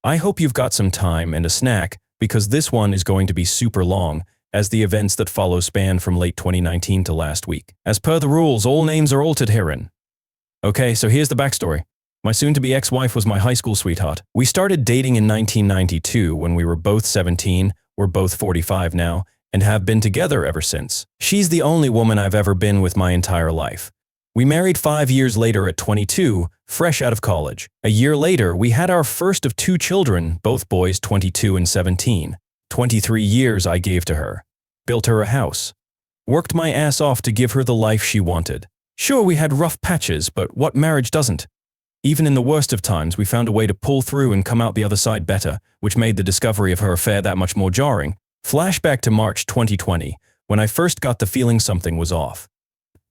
I hope you've got some time and a snack because this one is going to be super long, as the events that follow span from late 2019 to last week. As per the rules, all names are altered herein. Okay, so here's the backstory. My soon-to-be ex-wife was my high school sweetheart. We started dating in 1992 when we were both 17, we're both 45 now, and have been together ever since. She's the only woman I've ever been with my entire life. We married 5 years later at 22, fresh out of college. A year later, we had our first of 2 children, both boys 22 and 17. 23 years I gave to her. Built her a house. Worked my ass off to give her the life she wanted. Sure, we had rough patches, but what marriage doesn't? Even in the worst of times, we found a way to pull through and come out the other side better, which made the discovery of her affair that much more jarring. Flashback to March 2020, when I first got the feeling something was off.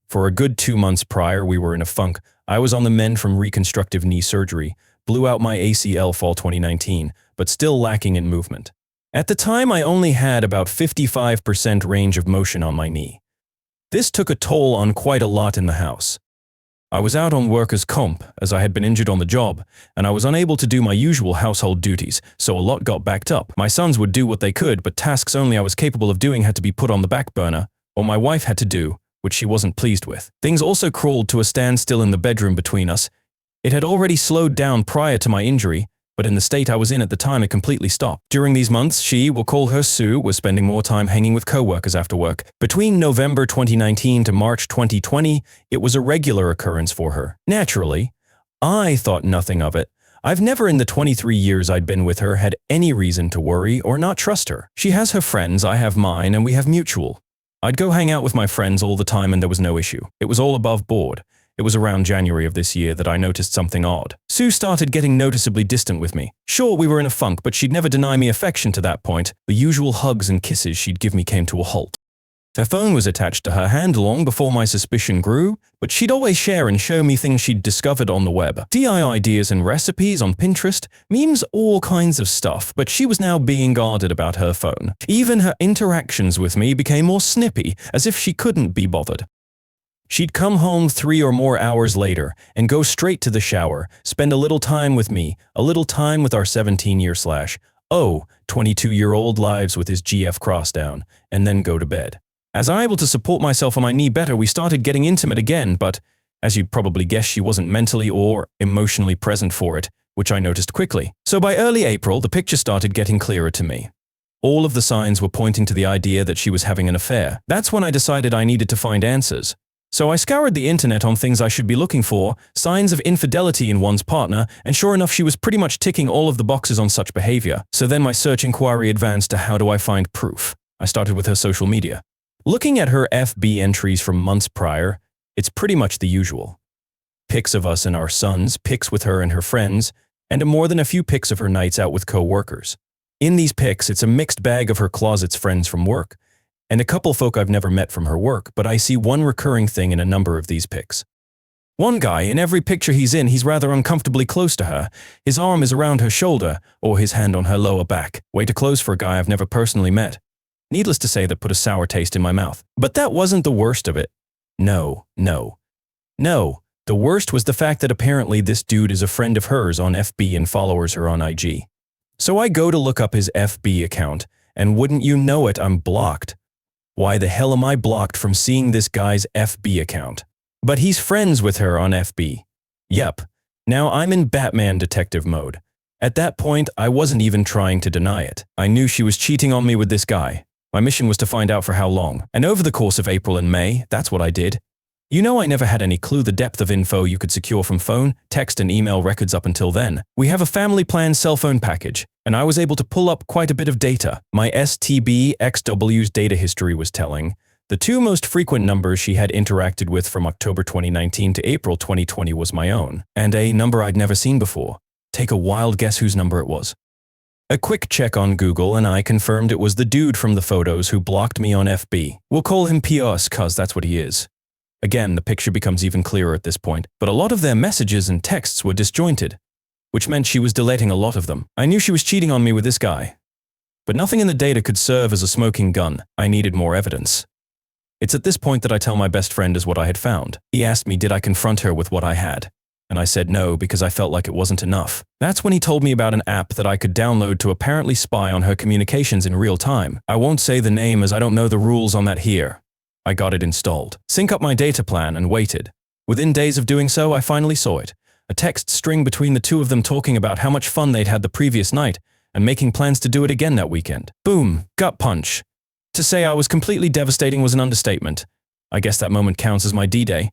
For a good 2 months prior, we were in a funk. I was on the mend from reconstructive knee surgery, blew out my ACL fall 2019, but still lacking in movement. At the time, I only had about 55% range of motion on my knee. This took a toll on quite a lot in the house. I was out on workers' comp, as I had been injured on the job, and I was unable to do my usual household duties, so a lot got backed up. My sons would do what they could, but tasks only I was capable of doing had to be put on the back burner, or my wife had to do, which she wasn't pleased with. Things also crawled to a standstill in the bedroom between us. It had already slowed down prior to my injury, but in the state I was in at the time it completely stopped. During these months, she, we'll call her Sue, was spending more time hanging with co-workers after work. Between November 2019 to March 2020, it was a regular occurrence for her. Naturally, I thought nothing of it. I've never in the 23 years I'd been with her had any reason to worry or not trust her. She has her friends, I have mine, and we have mutual. I'd go hang out with my friends all the time and there was no issue. It was all above board. It was around January of this year that I noticed something odd. Sue started getting noticeably distant with me. Sure, we were in a funk, but she'd never deny me affection to that point. The usual hugs and kisses she'd give me came to a halt. Her phone was attached to her hand long before my suspicion grew, but she'd always share and show me things she'd discovered on the web. DIY ideas and recipes on Pinterest, memes, all kinds of stuff, but she was now being guarded about her phone. Even her interactions with me became more snippy, as if she couldn't be bothered. She'd come home 3 or more hours later and go straight to the shower, spend a little time with me, a little time with our 17-year/22-year-old lives with his GF cross down, and then go to bed. As I'm able to support myself on my knee better, we started getting intimate again, but as you'd probably guess, she wasn't mentally or emotionally present for it, which I noticed quickly. So by early April, the picture started getting clearer to me. All of the signs were pointing to the idea that she was having an affair. That's when I decided I needed to find answers. So I scoured the internet on things I should be looking for, signs of infidelity in one's partner, and sure enough she was pretty much ticking all of the boxes on such behavior. So then my search inquiry advanced to how do I find proof. I started with her social media. Looking at her FB entries from months prior, it's pretty much the usual. Pics of us and our sons, pics with her and her friends, and more than a few pics of her nights out with co-workers. In these pics, it's a mixed bag of her closet's friends from work, and a couple folk I've never met from her work, but I see one recurring thing in a number of these pics. One guy, in every picture he's in, he's rather uncomfortably close to her. His arm is around her shoulder, or his hand on her lower back. Way too close for a guy I've never personally met. Needless to say, that put a sour taste in my mouth. But that wasn't the worst of it. No. The worst was the fact that apparently this dude is a friend of hers on FB and follows her on IG. So I go to look up his FB account, and wouldn't you know it, I'm blocked. Why the hell am I blocked from seeing this guy's FB account? But he's friends with her on FB. Yep. Now I'm in Batman detective mode. At that point, I wasn't even trying to deny it. I knew she was cheating on me with this guy. My mission was to find out for how long. And over the course of April and May, that's what I did. You know, I never had any clue the depth of info you could secure from phone, text, and email records up until then. We have a family plan cell phone package, and I was able to pull up quite a bit of data. My STB/XW's data history was telling. The 2 most frequent numbers she had interacted with from October 2019 to April 2020 was my own, and a number I'd never seen before. Take a wild guess whose number it was. A quick check on Google and I confirmed it was the dude from the photos who blocked me on FB. We'll call him Pius, cause that's what he is. Again, the picture becomes even clearer at this point, but a lot of their messages and texts were disjointed, which meant she was deleting a lot of them. I knew she was cheating on me with this guy, but nothing in the data could serve as a smoking gun. I needed more evidence. It's at this point that I tell my best friend as what I had found. He asked me did I confront her with what I had. and I said no because I felt like it wasn't enough. That's when he told me about an app that I could download to apparently spy on her communications in real time. I won't say the name as I don't know the rules on that here. I got it installed, sync up my data plan, and waited. Within days of doing so, I finally saw it. A text string between the two of them talking about how much fun they'd had the previous night and making plans to do it again that weekend. Boom, gut punch. To say I was completely devastating was an understatement. I guess that moment counts as my D-Day.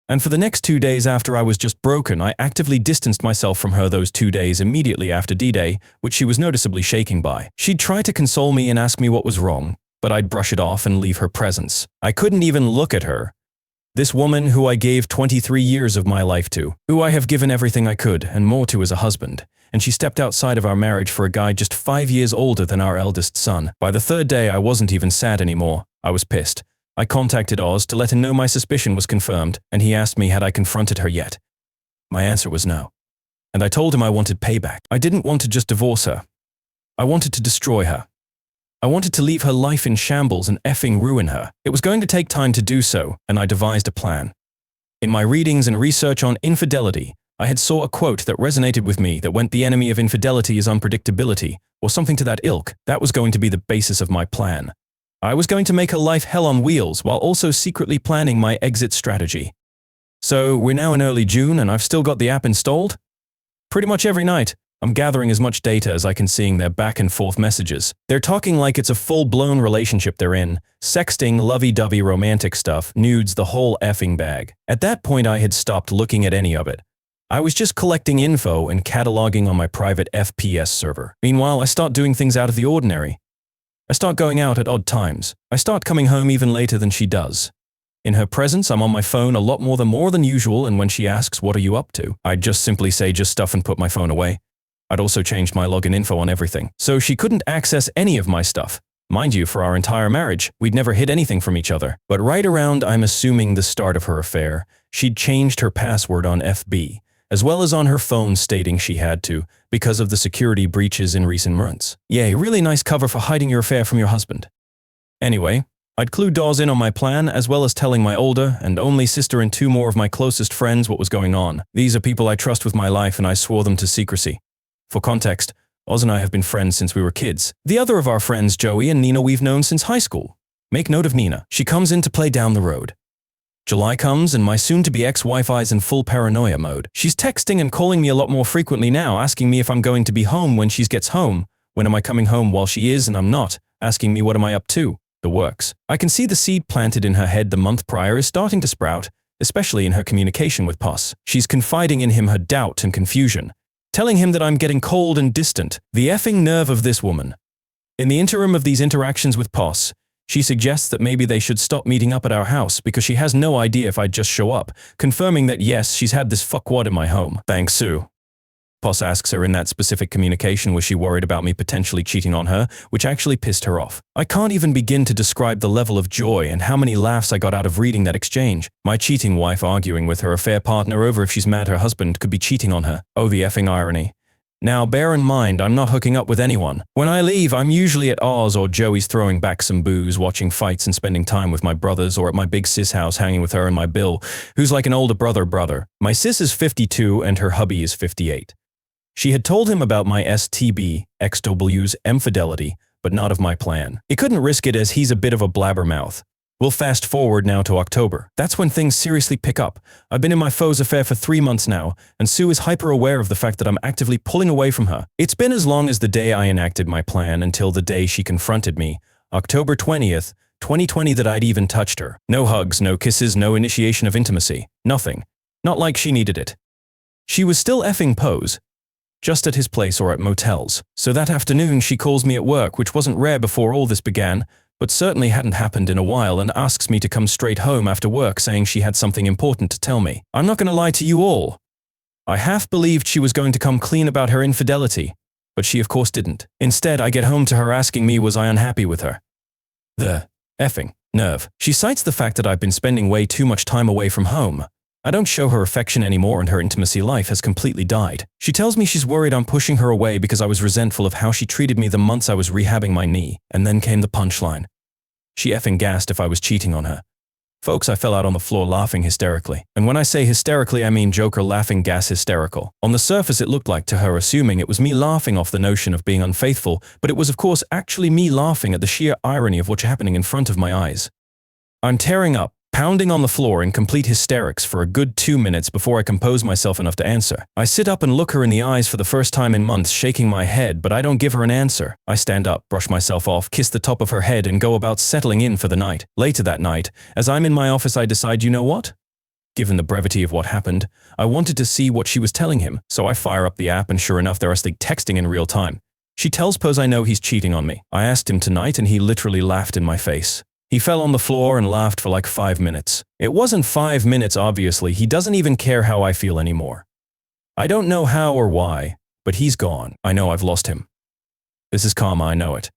And for the next 2 days after I was just broken, I actively distanced myself from her those 2 days immediately after D-Day, which she was noticeably shaking by. She'd try to console me and ask me what was wrong, but I'd brush it off and leave her presence. I couldn't even look at her. This woman who I gave 23 years of my life to, who I have given everything I could and more to as a husband, and she stepped outside of our marriage for a guy just 5 years older than our eldest son. By the 3rd day, I wasn't even sad anymore. I was pissed. I contacted Oz to let him know my suspicion was confirmed, and he asked me had I confronted her yet. My answer was no. And I told him I wanted payback. I didn't want to just divorce her. I wanted to destroy her. I wanted to leave her life in shambles and effing ruin her. It was going to take time to do so, and I devised a plan. In my readings and research on infidelity, I had saw a quote that resonated with me that went, "The enemy of infidelity is unpredictability," or something to that ilk. That was going to be the basis of my plan. I was going to make her life hell on wheels while also secretly planning my exit strategy. So we're now in early June and I've still got the app installed? Pretty much every night, I'm gathering as much data as I can, seeing their back and forth messages. They're talking like it's a full-blown relationship they're in. Sexting, lovey-dovey romantic stuff, nudes, the whole effing bag. At that point I had stopped looking at any of it. I was just collecting info and cataloging on my private FPS server. Meanwhile, I start doing things out of the ordinary. I start going out at odd times. I start coming home even later than she does. In her presence, I'm on my phone a lot more than usual, and when she asks, "What are you up to?" I'd just simply say just stuff and put my phone away. I'd also changed my login info on everything, so she couldn't access any of my stuff. Mind you, for our entire marriage, we'd never hid anything from each other. But right around, I'm assuming, the start of her affair, she'd changed her password on FB, as well as on her phone, stating she had to, because of the security breaches in recent months. Yay, really nice cover for hiding your affair from your husband. Anyway, I'd clued Dawes in on my plan, as well as telling my older and only sister and 2 more of my closest friends what was going on. These are people I trust with my life, and I swore them to secrecy. For context, Oz and I have been friends since we were kids. The other of our friends, Joey and Nina, we've known since high school. Make note of Nina. She comes in to play down the road. July comes and my soon-to-be ex-wife is in full paranoia mode. She's texting and calling me a lot more frequently now, asking me if I'm going to be home when she gets home. When am I coming home while she is and I'm not? Asking me what am I up to? The works. I can see the seed planted in her head the month prior is starting to sprout, especially in her communication with Poss. She's confiding in him her doubt and confusion, telling him that I'm getting cold and distant. The effing nerve of this woman. In the interim of these interactions with Poss, she suggests that maybe they should stop meeting up at our house because she has no idea if I'd just show up, confirming that yes, she's had this fuckwad in my home. Thanks, Sue. Poss asks her in that specific communication was she worried about me potentially cheating on her, which actually pissed her off. I can't even begin to describe the level of joy and how many laughs I got out of reading that exchange. My cheating wife arguing with her affair partner over if she's mad her husband could be cheating on her. Oh, the effing irony. Now, bear in mind, I'm not hooking up with anyone. When I leave, I'm usually at Oz or Joey's throwing back some booze, watching fights and spending time with my brothers, or at my big sis house hanging with her and my Bill, who's like an older brother. My sis is 52 and her hubby is 58. She had told him about my STB, XW's infidelity, but not of my plan. He couldn't risk it as he's a bit of a blabbermouth. We'll fast forward now to October. That's when things seriously pick up. I've been in my foe's affair for 3 months now, and Sue is hyper aware of the fact that I'm actively pulling away from her. It's been as long as the day I enacted my plan until the day she confronted me, October 20th, 2020, that I'd even touched her. No hugs, no kisses, no initiation of intimacy. Nothing. Not like she needed it. She was still effing Pose, just at his place or at motels. So that afternoon she calls me at work, which wasn't rare before all this began, but certainly hadn't happened in a while, and asks me to come straight home after work, saying she had something important to tell me. I'm not going to lie to you all. I half believed she was going to come clean about her infidelity, but she of course didn't. Instead, I get home to her asking me was I unhappy with her. The effing nerve. She cites the fact that I've been spending way too much time away from home. I don't show her affection anymore and her intimacy life has completely died. She tells me she's worried I'm pushing her away because I was resentful of how she treated me the months I was rehabbing my knee, and then came the punchline. She effing gasped if I was cheating on her. Folks, I fell out on the floor laughing hysterically. And when I say hysterically, I mean Joker laughing gas hysterical. On the surface, it looked like to her assuming it was me laughing off the notion of being unfaithful, but it was of course actually me laughing at the sheer irony of what's happening in front of my eyes. I'm tearing up, pounding on the floor in complete hysterics for a good 2 minutes before I compose myself enough to answer. I sit up and look her in the eyes for the first time in months, shaking my head, but I don't give her an answer. I stand up, brush myself off, kiss the top of her head, and go about settling in for the night. Later that night, as I'm in my office, I decide, you know what? Given the brevity of what happened, I wanted to see what she was telling him, so I fire up the app and sure enough, they're actually texting in real time. She tells Pose I know he's cheating on me. I asked him tonight and he literally laughed in my face. He fell on the floor and laughed for like 5 minutes. It wasn't 5 minutes, obviously. He doesn't even care how I feel anymore. I don't know how or why, but he's gone. I know I've lost him. This is karma, I know it.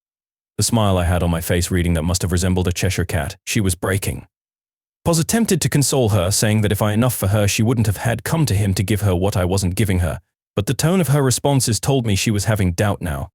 The smile I had on my face reading that must have resembled a Cheshire cat. She was breaking. Pos attempted to console her, saying that if I enough for her, she wouldn't have had come to him to give her what I wasn't giving her. But the tone of her responses told me she was having doubt now.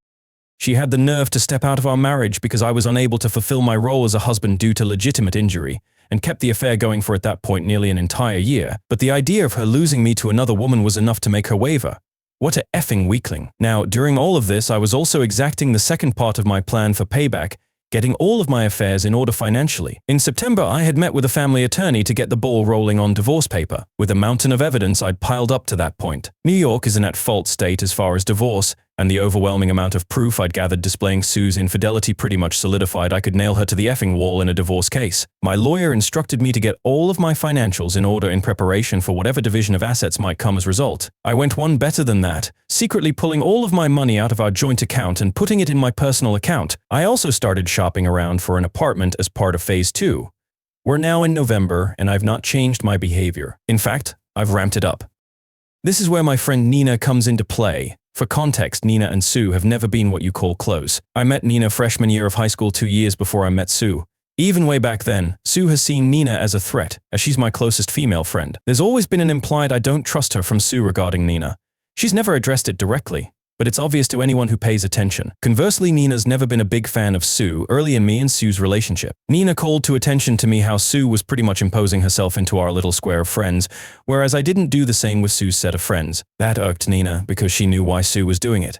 She had the nerve to step out of our marriage because I was unable to fulfill my role as a husband due to legitimate injury, and kept the affair going for at that point nearly an entire year, but the idea of her losing me to another woman was enough to make her waver. What a effing weakling. Now, during all of this, I was also exacting the second part of my plan for payback, getting all of my affairs in order financially. In September, I had met with a family attorney to get the ball rolling on divorce paper, with a mountain of evidence I'd piled up to that point. New York is an at-fault state as far as divorce, and the overwhelming amount of proof I'd gathered displaying Sue's infidelity pretty much solidified I could nail her to the effing wall in a divorce case. My lawyer instructed me to get all of my financials in order in preparation for whatever division of assets might come as a result. I went one better than that, secretly pulling all of my money out of our joint account and putting it in my personal account. I also started shopping around for an apartment as part of phase 2. We're now in November, and I've not changed my behavior. In fact, I've ramped it up. This is where my friend Nina comes into play. For context, Nina and Sue have never been what you call close. I met Nina freshman year of high school 2 years before I met Sue. Even way back then, Sue has seen Nina as a threat, as she's my closest female friend. There's always been an implied I don't trust her from Sue regarding Nina. She's never addressed it directly, but it's obvious to anyone who pays attention. Conversely, Nina's never been a big fan of Sue early in me and Sue's relationship. Nina called to attention to me how Sue was pretty much imposing herself into our little square of friends, whereas I didn't do the same with Sue's set of friends. That irked Nina because she knew why Sue was doing it.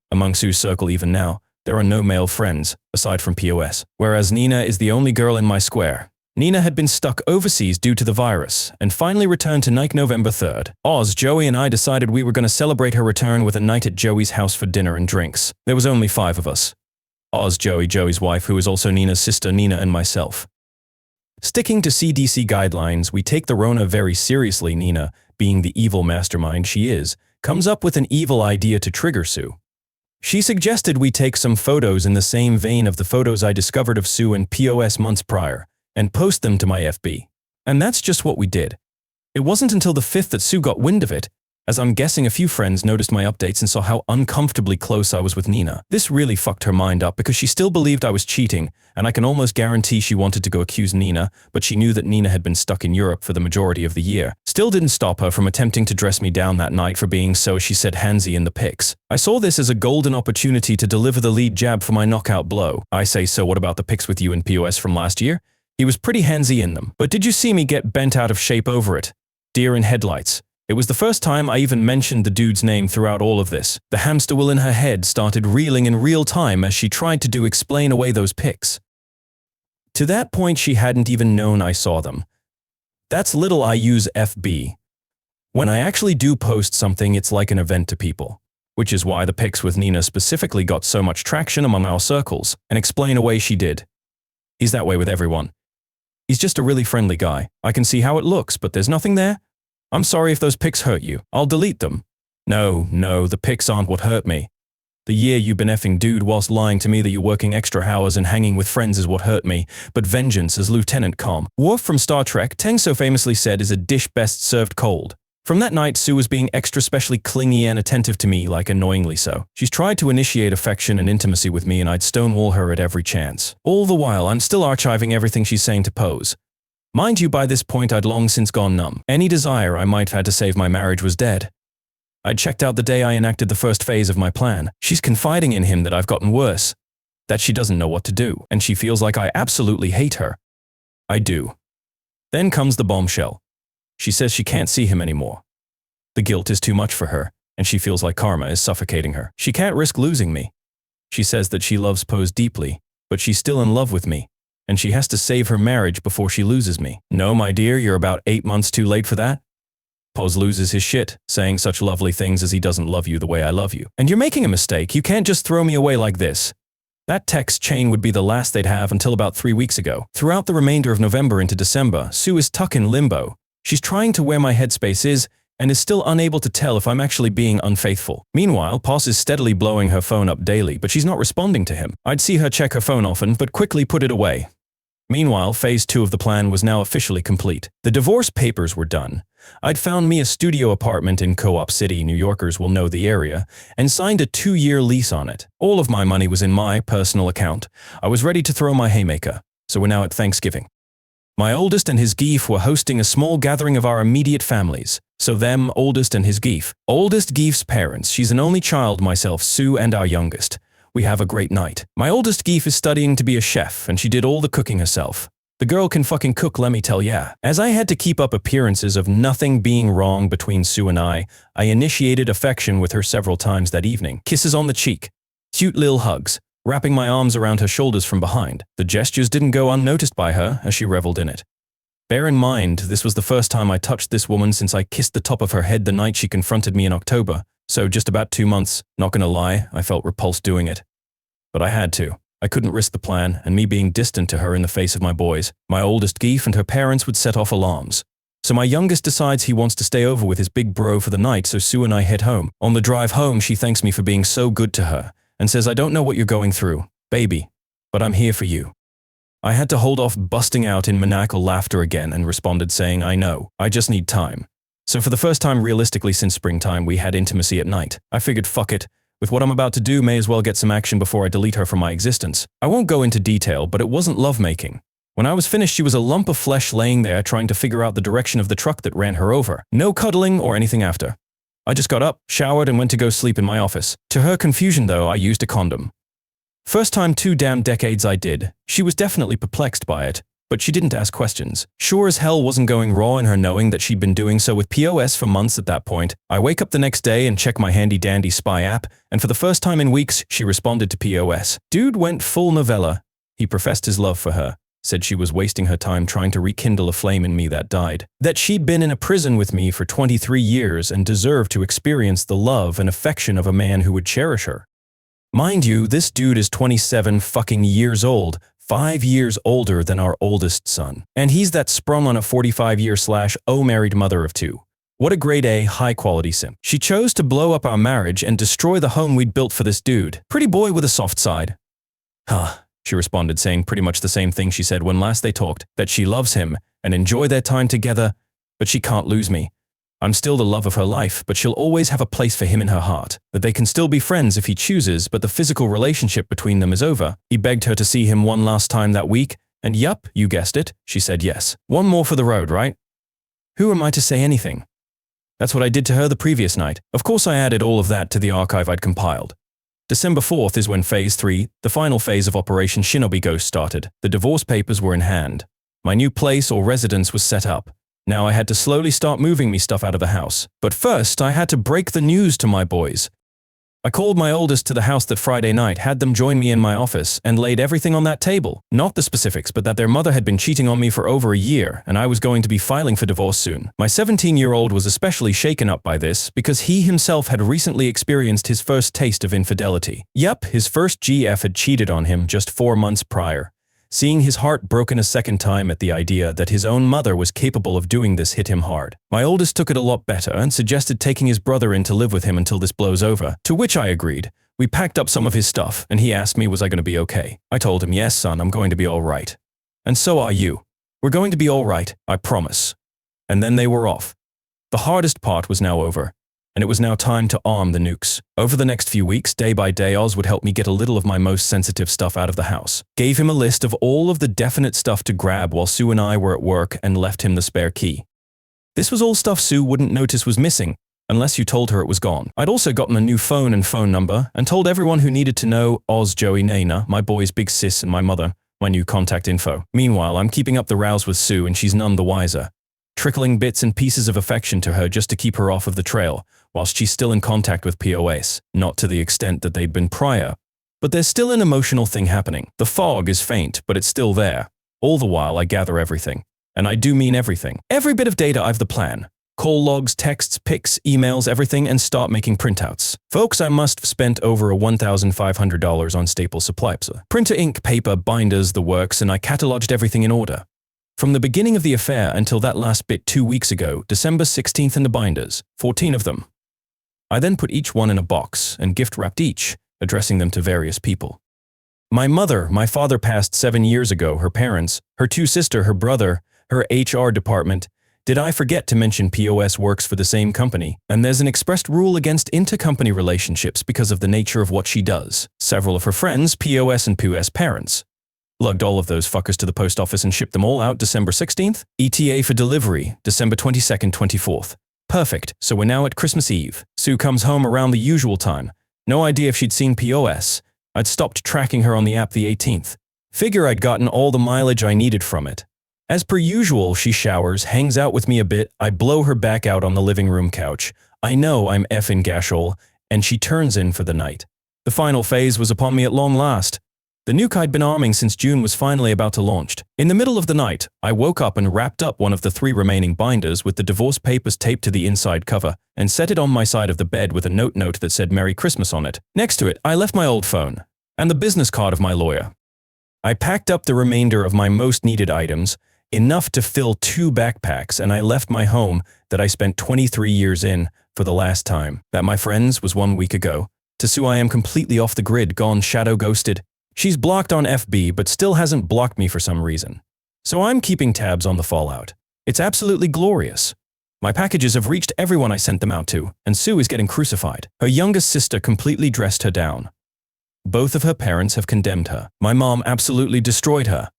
Among Sue's circle even now, there are no male friends, aside from POS, whereas Nina is the only girl in my square. Nina had been stuck overseas due to the virus, and finally returned to Nike November 3rd. Oz, Joey, and I decided we were going to celebrate her return with a night at Joey's house for dinner and drinks. There was only 5 of us. Oz, Joey, Joey's wife, who is also Nina's sister, Nina, and myself. Sticking to CDC guidelines, we take the Rona very seriously. Nina, being the evil mastermind she is, comes up with an evil idea to trigger Sue. She suggested we take some photos in the same vein of the photos I discovered of Sue and POS months prior, and post them to my FB. And that's just what we did. It wasn't until the 5th that Sue got wind of it, as I'm guessing a few friends noticed my updates and saw how uncomfortably close I was with Nina. This really fucked her mind up because she still believed I was cheating, and I can almost guarantee she wanted to go accuse Nina, but she knew that Nina had been stuck in Europe for the majority of the year. Still didn't stop her from attempting to dress me down that night for being, so she said, handsy in the pics. I saw this as a golden opportunity to deliver the lead jab for my knockout blow. I say, so what about the pics with you and POS from last year? He was pretty handsy in them. But did you see me get bent out of shape over it? Deer in headlights. It was the first time I even mentioned the dude's name throughout all of this. The hamster wheel in her head started reeling in real time as she tried to explain away those pics. To that point, she hadn't even known I saw them. That's little I use FB. When I actually do post something, it's like an event to people. Which is why the pics with Nina specifically got so much traction among our circles, and explain away she did. He's that way with everyone. He's just a really friendly guy. I can see how it looks, but there's nothing there. I'm sorry if those pics hurt you. I'll delete them. No, the pics aren't what hurt me. The year you've been effing dude whilst lying to me that you're working extra hours and hanging with friends is what hurt me, but vengeance, as Lieutenant Com. Worf from Star Trek, Teng so famously said, is a dish best served cold. From that night, Sue was being extra specially clingy and attentive to me, like annoyingly so. She's tried to initiate affection and intimacy with me, and I'd stonewall her at every chance. All the while, I'm still archiving everything she's saying to Pose. Mind you, by this point, I'd long since gone numb. Any desire I might have had to save my marriage was dead. I'd checked out the day I enacted the first phase of my plan. She's confiding in him that I've gotten worse, that she doesn't know what to do, and she feels like I absolutely hate her. I do. Then comes the bombshell. She says she can't see him anymore. The guilt is too much for her, and she feels like karma is suffocating her. She can't risk losing me. She says that she loves Pose deeply, but she's still in love with me, and she has to save her marriage before she loses me. No, my dear, you're about 8 months too late for that. Pose loses his shit, saying such lovely things as he doesn't love you the way I love you. And you're making a mistake. You can't just throw me away like this. That text chain would be the last they'd have until about 3 weeks ago. Throughout the remainder of November into December, Sue is stuck in limbo. She's trying to where my headspace is and is still unable to tell if I'm actually being unfaithful. Meanwhile, Pos is steadily blowing her phone up daily, but she's not responding to him. I'd see her check her phone often, but quickly put it away. Meanwhile, phase 2 of the plan was now officially complete. The divorce papers were done. I'd found me a studio apartment in Co-op City, New Yorkers will know the area, and signed a 2-year lease on it. All of my money was in my personal account. I was ready to throw my haymaker, so we're now at Thanksgiving. My oldest and his geef were hosting a small gathering of our immediate families. So them, oldest and his geef. Oldest geef's parents, she's an only child, myself, Sue, and our youngest. We have a great night. My oldest geef is studying to be a chef, and she did all the cooking herself. The girl can fucking cook, let me tell ya. As I had to keep up appearances of nothing being wrong between Sue and I initiated affection with her several times that evening. Kisses on the cheek. Cute lil hugs. Wrapping my arms around her shoulders from behind. The gestures didn't go unnoticed by her as she reveled in it. Bear in mind, this was the first time I touched this woman since I kissed the top of her head the night she confronted me in October, so just about 2 months. Not gonna lie, I felt repulsed doing it. But I had to. I couldn't risk the plan, and me being distant to her in the face of my boys. My oldest geef and her parents would set off alarms. So my youngest decides he wants to stay over with his big bro for the night, so Sue and I head home. On the drive home, she thanks me for being so good to her, and says, I don't know what you're going through, baby, but I'm here for you. I had to hold off busting out in maniacal laughter again and responded saying, I know, I just need time. So for the first time realistically since springtime, we had intimacy at night. I figured, fuck it, with what I'm about to do, may as well get some action before I delete her from my existence. I won't go into detail, but it wasn't lovemaking. When I was finished, she was a lump of flesh laying there trying to figure out the direction of the truck that ran her over. No cuddling or anything after. I just got up, showered, and went to go sleep in my office. To her confusion, though, I used a condom. First time 2 damn decades I did. She was definitely perplexed by it, but she didn't ask questions. Sure as hell wasn't going raw in her knowing that she'd been doing so with POS for months at that point. I wake up the next day and check my handy-dandy spy app, and for the first time in weeks, she responded to POS. Dude went full novella. He professed his love for her. Said she was wasting her time trying to rekindle a flame in me that died. That she'd been in a prison with me for 23 years and deserved to experience the love and affection of a man who would cherish her. Mind you, this dude is 27 fucking years old, 5 years older than our oldest son. And he's that sprung on a 45-year/0 married mother of 2. What a grade A, high-quality simp. She chose to blow up our marriage and destroy the home we'd built for this dude. Pretty boy with a soft side. Huh. She responded, saying pretty much the same thing she said when last they talked, that she loves him and enjoy their time together, but she can't lose me. I'm still the love of her life, but she'll always have a place for him in her heart. That they can still be friends if he chooses, but the physical relationship between them is over. He begged her to see him one last time that week, and yup, you guessed it, she said yes. One more for the road, right? Who am I to say anything? That's what I did to her the previous night. Of course I added all of that to the archive I'd compiled. December 4th is when Phase 3, the final phase of Operation Shinobi Ghost started. The divorce papers were in hand. My new place or residence was set up. Now I had to slowly start moving me stuff out of the house. But first, I had to break the news to my boys. I called my oldest to the house that Friday night, had them join me in my office, and laid everything on that table. Not the specifics, but that their mother had been cheating on me for over a year, and I was going to be filing for divorce soon. My 17-year-old was especially shaken up by this, because he himself had recently experienced his first taste of infidelity. Yep, his first GF had cheated on him just 4 months prior. Seeing his heart broken a second time at the idea that his own mother was capable of doing this hit him hard. My oldest took it a lot better and suggested taking his brother in to live with him until this blows over, to which I agreed. We packed up some of his stuff, and he asked me was I going to be okay. I told him, yes, son, I'm going to be all right. And so are you. We're going to be all right, I promise. And then they were off. The hardest part was now over, and it was now time to arm the nukes. Over the next few weeks, day by day, Oz would help me get a little of my most sensitive stuff out of the house. Gave him a list of all of the definite stuff to grab while Sue and I were at work and left him the spare key. This was all stuff Sue wouldn't notice was missing, unless you told her it was gone. I'd also gotten a new phone and phone number, and told everyone who needed to know Oz, Joey, Nana, my boys, Big Sis, and my mother, my new contact info. Meanwhile, I'm keeping up the rows with Sue and she's none the wiser, trickling bits and pieces of affection to her just to keep her off of the trail, whilst she's still in contact with POS, not to the extent that they'd been prior. But there's still an emotional thing happening. The fog is faint, but it's still there. All the while, I gather everything. And I do mean everything. Every bit of data I've the plan. Call logs, texts, pics, emails, everything, and start making printouts. Folks, I must have spent over $1,500 on staple supplies. Printer, ink, paper, binders, the works, and I cataloged everything in order. From the beginning of the affair until that last bit 2 weeks ago, December 16th in the binders, 14 of them. I then put each one in a box and gift-wrapped each, addressing them to various people. My mother, my father passed 7 years ago, her parents, her 2 sisters, her brother, her HR department. Did I forget to mention POS works for the same company, and there's an expressed rule against intercompany relationships because of the nature of what she does. Several of her friends, POS and POS parents. Lugged all of those fuckers to the post office and shipped them all out December 16th. ETA for delivery, December 22nd, 24th. Perfect, so we're now at Christmas Eve. Sue comes home around the usual time. No idea if she'd seen POS. I'd stopped tracking her on the app the 18th. Figure I'd gotten all the mileage I needed from it. As per usual, she showers, hangs out with me a bit, I blow her back out on the living room couch. I know I'm effing gashol, and she turns in for the night. The final phase was upon me at long last. The nuke I'd been arming since June was finally about to launch. In the middle of the night, I woke up and wrapped up one of the 3 remaining binders with the divorce papers taped to the inside cover and set it on my side of the bed with a note that said Merry Christmas on it. Next to it, I left my old phone and the business card of my lawyer. I packed up the remainder of my most needed items, enough to fill 2 backpacks, and I left my home that I spent 23 years in for the last time. That, my friends, was 1 week ago. To Sue, I am completely off the grid, gone shadow ghosted. She's blocked on FB, but still hasn't blocked me for some reason. So I'm keeping tabs on the fallout. It's absolutely glorious. My packages have reached everyone I sent them out to, and Sue is getting crucified. Her youngest sister completely dressed her down. Both of her parents have condemned her. My mom absolutely destroyed her.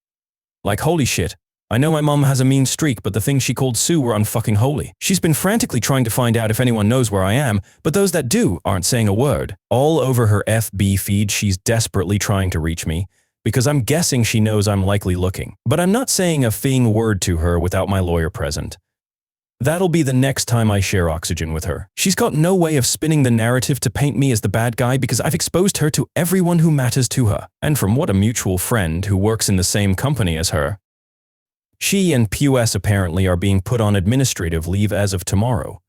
Like, holy shit. I know my mom has a mean streak, but the things she called Sue were unfucking holy. She's been frantically trying to find out if anyone knows where I am, but those that do aren't saying a word. All over her FB feed, she's desperately trying to reach me, because I'm guessing she knows I'm likely looking. But I'm not saying a fing word to her without my lawyer present. That'll be the next time I share oxygen with her. She's got no way of spinning the narrative to paint me as the bad guy because I've exposed her to everyone who matters to her. And from what a mutual friend who works in the same company as her. She and POS apparently are being put on administrative leave as of tomorrow.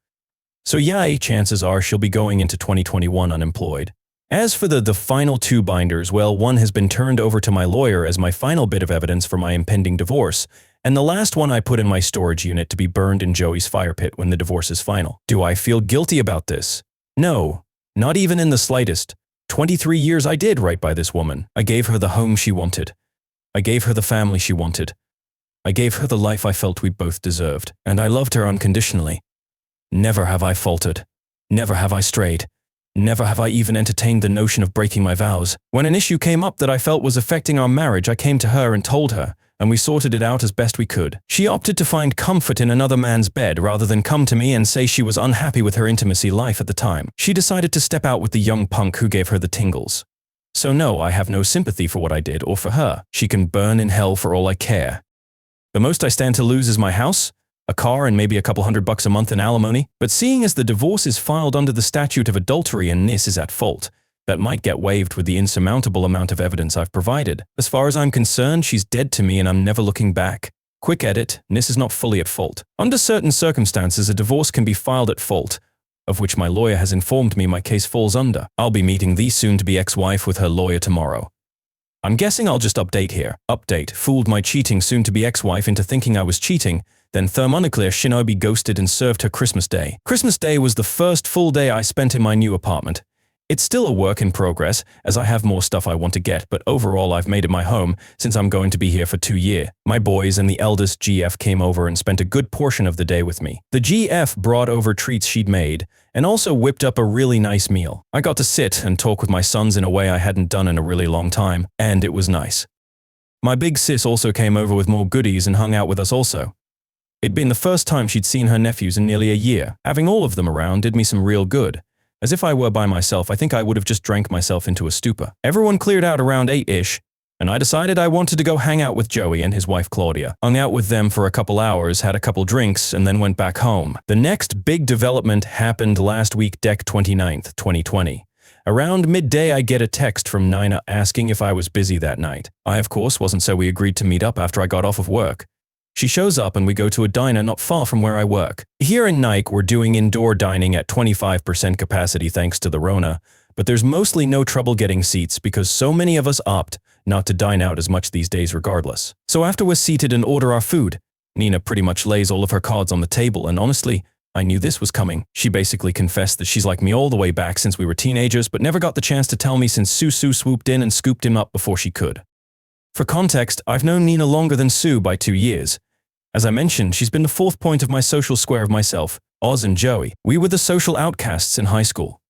So yay, chances are she'll be going into 2021 unemployed. As for the final 2 binders, well, one has been turned over to my lawyer as my final bit of evidence for my impending divorce, and the last one I put in my storage unit to be burned in Joey's fire pit when the divorce is final. Do I feel guilty about this? No, not even in the slightest. 23 years I did right by this woman. I gave her the home she wanted. I gave her the family she wanted. I gave her the life I felt we both deserved, and I loved her unconditionally. Never have I faltered. Never have I strayed. Never have I even entertained the notion of breaking my vows. When an issue came up that I felt was affecting our marriage, I came to her and told her, and we sorted it out as best we could. She opted to find comfort in another man's bed rather than come to me and say she was unhappy with her intimacy life at the time. She decided to step out with the young punk who gave her the tingles. So no, I have no sympathy for what I did or for her. She can burn in hell for all I care. The most I stand to lose is my house, a car, and maybe a couple $100 a month in alimony. But seeing as the divorce is filed under the statute of adultery and Nis is at fault, that might get waived with the insurmountable amount of evidence I've provided. As far as I'm concerned, she's dead to me and I'm never looking back. Quick edit, Nis is not fully at fault. Under certain circumstances, a divorce can be filed at fault, of which my lawyer has informed me my case falls under. I'll be meeting the soon-to-be ex-wife with her lawyer tomorrow. I'm guessing I'll just update here. Update, fooled my cheating soon-to-be ex-wife into thinking I was cheating, then thermonuclear shinobi ghosted and served her Christmas Day. Christmas Day was the first full day I spent in my new apartment. It's still a work in progress, as I have more stuff I want to get, but overall I've made it my home since I'm going to be here for 2 years. My boys and the eldest GF came over and spent a good portion of the day with me. The GF brought over treats she'd made, and also whipped up a really nice meal. I got to sit and talk with my sons in a way I hadn't done in a really long time, and it was nice. My big sis also came over with more goodies and hung out with us also. It'd been the first time she'd seen her nephews in nearly a year. Having all of them around did me some real good. As if I were by myself, I think I would have just drank myself into a stupor. Everyone cleared out around 8-ish, and I decided I wanted to go hang out with Joey and his wife Claudia. Hung out with them for a couple hours, had a couple drinks, and then went back home. The next big development happened last week, Dec 29th, 2020. Around midday, I get a text from Nina asking if I was busy that night. I, of course, wasn't, so we agreed to meet up after I got off of work. She shows up and we go to a diner not far from where I work. Here in Nike, we're doing indoor dining at 25% capacity thanks to the Rona, but there's mostly no trouble getting seats because so many of us opt not to dine out as much these days regardless. So after we're seated and order our food, Nina pretty much lays all of her cards on the table, and honestly, I knew this was coming. She basically confessed that she's like me all the way back since we were teenagers, but never got the chance to tell me since Sue swooped in and scooped him up before she could. For context, I've known Nina longer than Sue by 2 years. As I mentioned, she's been the fourth point of my social square of myself, Oz and Joey. We were the social outcasts in high school.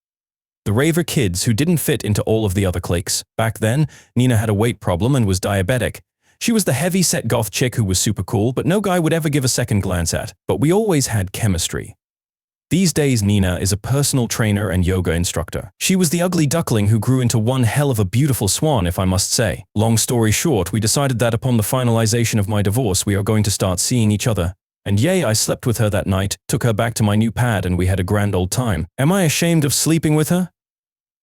The raver kids who didn't fit into all of the other cliques. Back then, Nina had a weight problem and was diabetic. She was the heavy-set goth chick who was super cool, but no guy would ever give a second glance at. But we always had chemistry. These days, Nina is a personal trainer and yoga instructor. She was the ugly duckling who grew into one hell of a beautiful swan, if I must say. Long story short, we decided that upon the finalization of my divorce, we are going to start seeing each other. And yay, I slept with her that night, took her back to my new pad, and we had a grand old time. Am I ashamed of sleeping with her?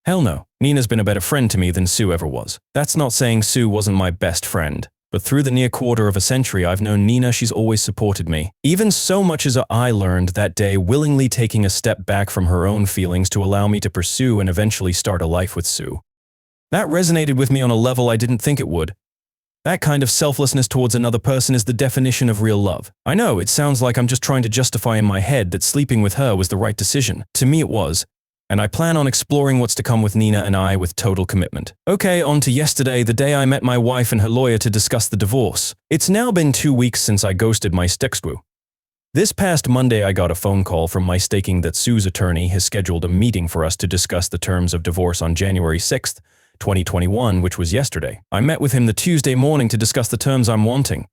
Hell no. Nina's been a better friend to me than Sue ever was. That's not saying Sue wasn't my best friend. But through the near quarter of a century I've known Nina, she's always supported me. Even so much as I learned that day, willingly taking a step back from her own feelings to allow me to pursue and eventually start a life with Sue. That resonated with me on a level I didn't think it would. That kind of selflessness towards another person is the definition of real love. I know, it sounds like I'm just trying to justify in my head that sleeping with her was the right decision. To me it was. And I plan on exploring what's to come with Nina and I with total commitment. Okay, on to yesterday, the day I met my wife and her lawyer to discuss the divorce. It's now been 2 weeks since I ghosted my stextwu. This past Monday I got a phone call from my stating that Sue's attorney has scheduled a meeting for us to discuss the terms of divorce on January 6th, 2021, which was yesterday. I met with him the Tuesday morning to discuss the terms I'm wanting.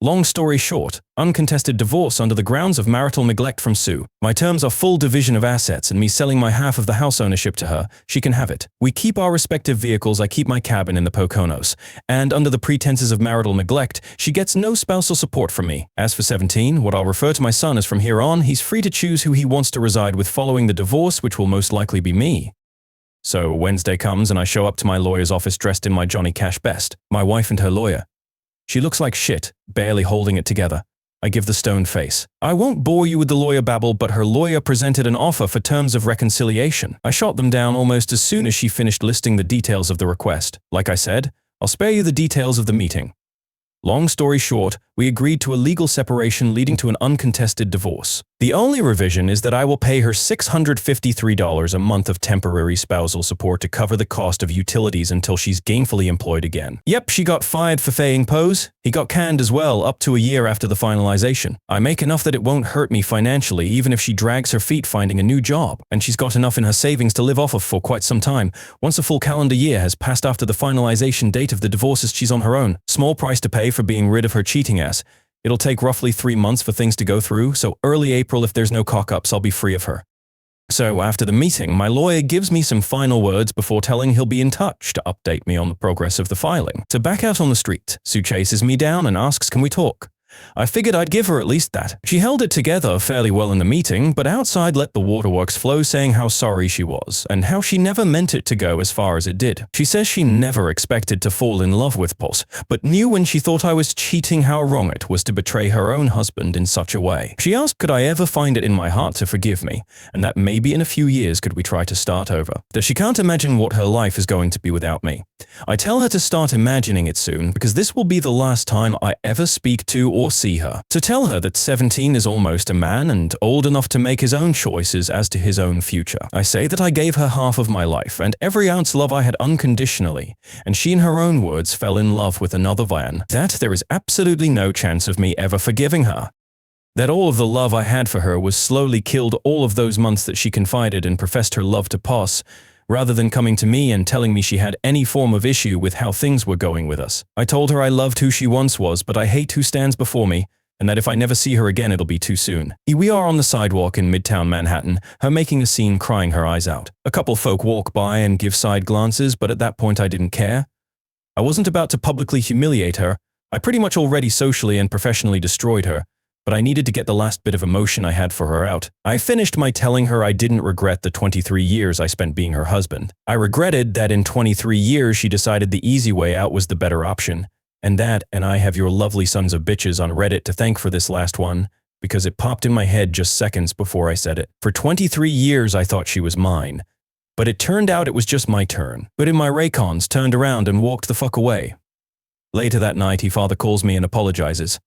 Long story short, uncontested divorce under the grounds of marital neglect from Sue. My terms are full division of assets and me selling my half of the house ownership to her. She can have it. We keep our respective vehicles, I keep my cabin in the Poconos. And under the pretenses of marital neglect, she gets no spousal support from me. As for 17, what I'll refer to my son as from here on, he's free to choose who he wants to reside with following the divorce, which will most likely be me. So Wednesday comes and I show up to my lawyer's office dressed in my Johnny Cash best. My wife and her lawyer. She looks like shit, barely holding it together. I give the stone face. I won't bore you with the lawyer babble, but her lawyer presented an offer for terms of reconciliation. I shot them down almost as soon as she finished listing the details of the request. Like I said, I'll spare you the details of the meeting. Long story short, we agreed to a legal separation leading to an uncontested divorce. The only revision is that I will pay her $653 a month of temporary spousal support to cover the cost of utilities until she's gainfully employed again. Yep, she got fired for faying pose. He got canned as well, up to a year after the finalization. I make enough that it won't hurt me financially even if she drags her feet finding a new job. And she's got enough in her savings to live off of for quite some time. Once a full calendar year has passed after the finalization date of the divorces, she's on her own. Small price to pay for being rid of her cheating ass. It'll take roughly 3 months for things to go through, so early April if there's no cock-ups I'll be free of her. So after the meeting, my lawyer gives me some final words before telling he'll be in touch to update me on the progress of the filing. To back out on the street, Sue chases me down and asks, can we talk? I figured I'd give her at least that. She held it together fairly well in the meeting, but outside let the waterworks flow, saying how sorry she was, and how she never meant it to go as far as it did. She says she never expected to fall in love with Pulse, but knew when she thought I was cheating how wrong it was to betray her own husband in such a way. She asked could I ever find it in my heart to forgive me, and that maybe in a few years could we try to start over. That she can't imagine what her life is going to be without me. I tell her to start imagining it soon, because this will be the last time I ever speak to or see her. To tell her that 17 is almost a man and old enough to make his own choices as to his own future. I say that I gave her half of my life and every ounce love I had unconditionally, and she in her own words fell in love with another man. That there is absolutely no chance of me ever forgiving her. That all of the love I had for her was slowly killed all of those months that she confided and professed her love to Poss, rather than coming to me and telling me she had any form of issue with how things were going with us. I told her I loved who she once was, but I hate who stands before me, and that if I never see her again it'll be too soon. We are on the sidewalk in Midtown Manhattan, her making a scene crying her eyes out. A couple folk walk by and give side glances, but at that point I didn't care. I wasn't about to publicly humiliate her. I pretty much already socially and professionally destroyed her, but I needed to get the last bit of emotion I had for her out. I finished my telling her I didn't regret the 23 years I spent being her husband. I regretted that in 23 years she decided the easy way out was the better option, and I have your lovely sons of bitches on Reddit to thank for this last one, because it popped in my head just seconds before I said it. For 23 years I thought she was mine, but it turned out it was just my turn. But in my Raycons turned around and walked the fuck away. Later that night, father calls me and apologizes.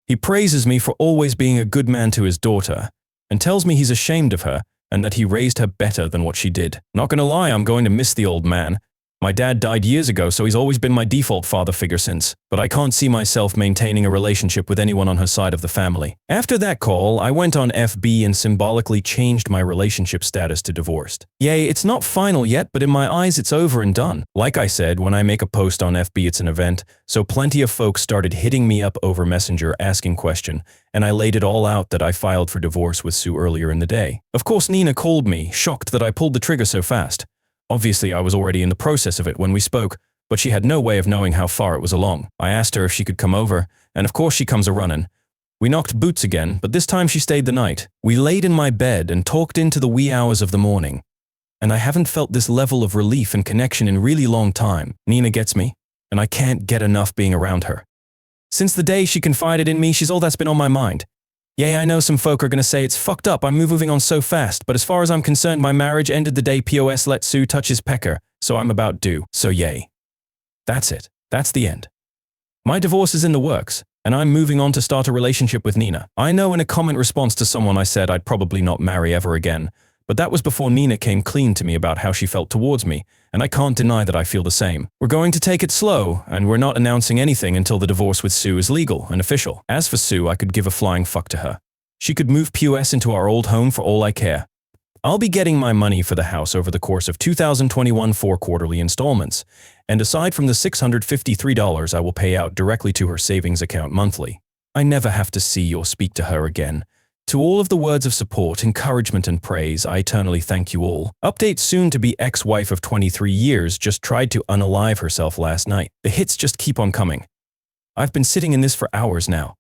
He praises me for always being a good man to his daughter, and tells me he's ashamed of her and that he raised her better than what she did. Not gonna lie, I'm going to miss the old man. My dad died years ago, so he's always been my default father figure since, but I can't see myself maintaining a relationship with anyone on her side of the family. After that call, I went on FB and symbolically changed my relationship status to divorced. Yay, it's not final yet, but in my eyes it's over and done. Like I said, when I make a post on FB it's an event, so plenty of folks started hitting me up over Messenger asking question, and I laid it all out that I filed for divorce with Sue earlier in the day. Of course Nina called me, shocked that I pulled the trigger so fast. Obviously, I was already in the process of it when we spoke, but she had no way of knowing how far it was along. I asked her if she could come over, and of course she comes a-runnin'. We knocked boots again, but this time she stayed the night. We laid in my bed and talked into the wee hours of the morning. And I haven't felt this level of relief and connection in really long time. Nina gets me, and I can't get enough being around her. Since the day she confided in me, she's all that's been on my mind. Yeah, I know some folk are gonna say it's fucked up I'm moving on so fast, but as far as I'm concerned my marriage ended the day POS let Sue touch his pecker, so I'm about due, so yay. That's it. That's the end. My divorce is in the works, and I'm moving on to start a relationship with Nina. I know in a comment response to someone I said I'd probably not marry ever again, but that was before Nina came clean to me about how she felt towards me, and I can't deny that I feel the same. We're going to take it slow, and we're not announcing anything until the divorce with Sue is legal and official. As for Sue, I could give a flying fuck to her. She could move POS into our old home for all I care. I'll be getting my money for the house over the course of 2021 4 quarterly installments, and aside from the $653 I will pay out directly to her savings account monthly, I never have to see or speak to her again. To all of the words of support, encouragement, and praise, I eternally thank you all. Update soon-to-be ex-wife of 23 years just tried to unalive herself last night. The hits just keep on coming. I've been sitting in this for hours now.